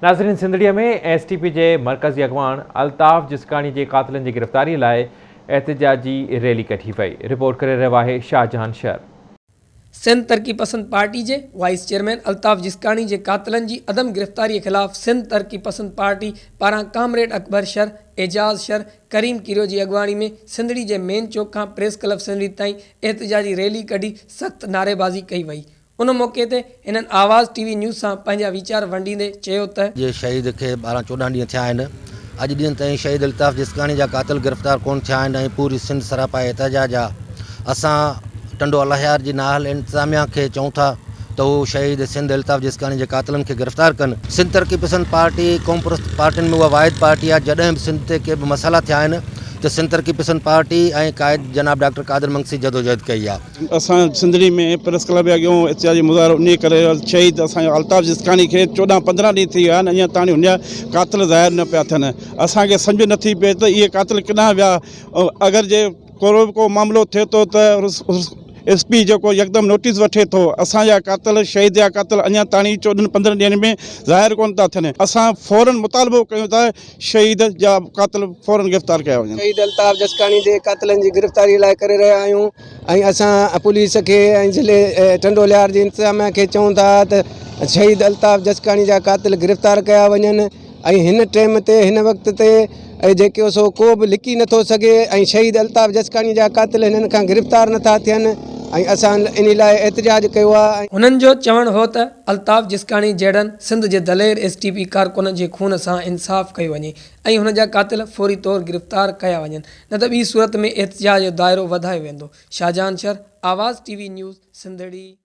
नाज़रीन, सिंधड़ीअ में एसटीपी के मरकज़ी अगवान अल्ताफ़ जिस्कानी के कातिलनि की गिरफ़्तारी लाइ एहतजाजी रैली कढी वई। रिपोर्ट करे रहियो आहे शाहजहान शर। सिंध तरक़ी पसंद पार्टी के वाइस चेयरमैन अल्ताफ़ जिस्कानी के कातिलनि की अदम गिरफ़्तारी के खिलाफ सिंध तरक़ी पसंद पार्टी पारां कामरेड अकबर शर, एजाज शर, करीम किरियो की अगवानी में सिंधड़ी के मेन चौक का प्रेस क्लब सिंधड़ी ताईं एहतजाजी रैली कढी सख्त नारेबाज़ी कई वई। उन मौके ते इन्हनि आवाज़ टीवी न्यूज़ सां पंहिंजा वीचार वंडींदे चयो त ये शहीद के 12-14 ॾींहं थिया आहिनि। अॼु ॾींहं ताईं शहीद अल्ताफ़ जिस्कानी जा कातिल गिरफ़्तार कोन थिया आहिनि ऐं पूरी सिंध सरापा एहतजाज आहे। असां टंडो अलाहियार जी नाहल इंतज़ामिया के चऊं था तो वो शहीद सिंध अल्ताफ़ जिस्कानी के कातिलनि के गिरफ़्तार कन। सिंध तरक़ी पसंद पार्टी क़ौम परस्त पार्टियुनि में उहा वाहिद पार्टी आहे जॾहिं बि सिंध ते के बि मसइला थिया आहिनि तो सिंध तरक़ी पसंद पार्टी ऐं कायद जनाब डॉक्टर कादिर मंगसी जदोजहद कई आहे। असां सिंधड़ी में प्रेस क्लब जे अॻियों एहतजाजी मुज़ाहिरो उन करे शहीद असांजो अल्ताफ़ जिस्कानी के 14-15 ॾींहं थी विया आहिनि, अञा ताणी हुन जा कातिल ज़ाहिर न पिया थियनि। असांखे सम्झ नथी पए त इहे कातिल किथां विया। अगरि जे को मामिलो थिए थो त SP जो यकदम नोटिस वठे तो। असांजा कातिल शहीद जा कातिल अञा ताणी 14-15 ॾींहंनि में ज़ाहिर कोन था थियनि। असां फ़ौरन मुतालबो कयूं था शहीद जा कातिल फ़ौरन गिरफ़्तार कया वञनि। शहीद अल्ताफ़ जिस्कानी जे कातिलनि जी गिरफ़्तारी लाइ करे रहिया आहियूं ऐं असां पुलिस खे ऐं ज़िले टंडो अलियार जी इंतज़ामिया खे चऊं था त शहीद अल्ताफ़ जिस्कानी जा कातिल गिरफ़्तार कया वञनि ऐं हिन टाइम ते हिन वक़्त ते जेको सो को बि लिकी नथो सघे ऐं शहीद अल्ताफ़ जिस्कानी जा कातिल हिननि खां गिरफ़्तार नथा थियनि ऐं असां इन लाइ एहतजाज कयो आहे। हुननि जो चवणु हो त अल्ताफ़ जिस्कानी जहिड़नि सिंध जे दलेर STP कारकुन जे खून सां इंसाफ़ कयो वञे ऐं हुन जा कातिल फौरी तौर गिरफ़्तार कया वञनि, न त ॿी सूरत में एहतजाज जो दाइरो वधायो वेंदो। शाहजहान शर, आवाज़ TV न्यूज़, सिंधड़ी।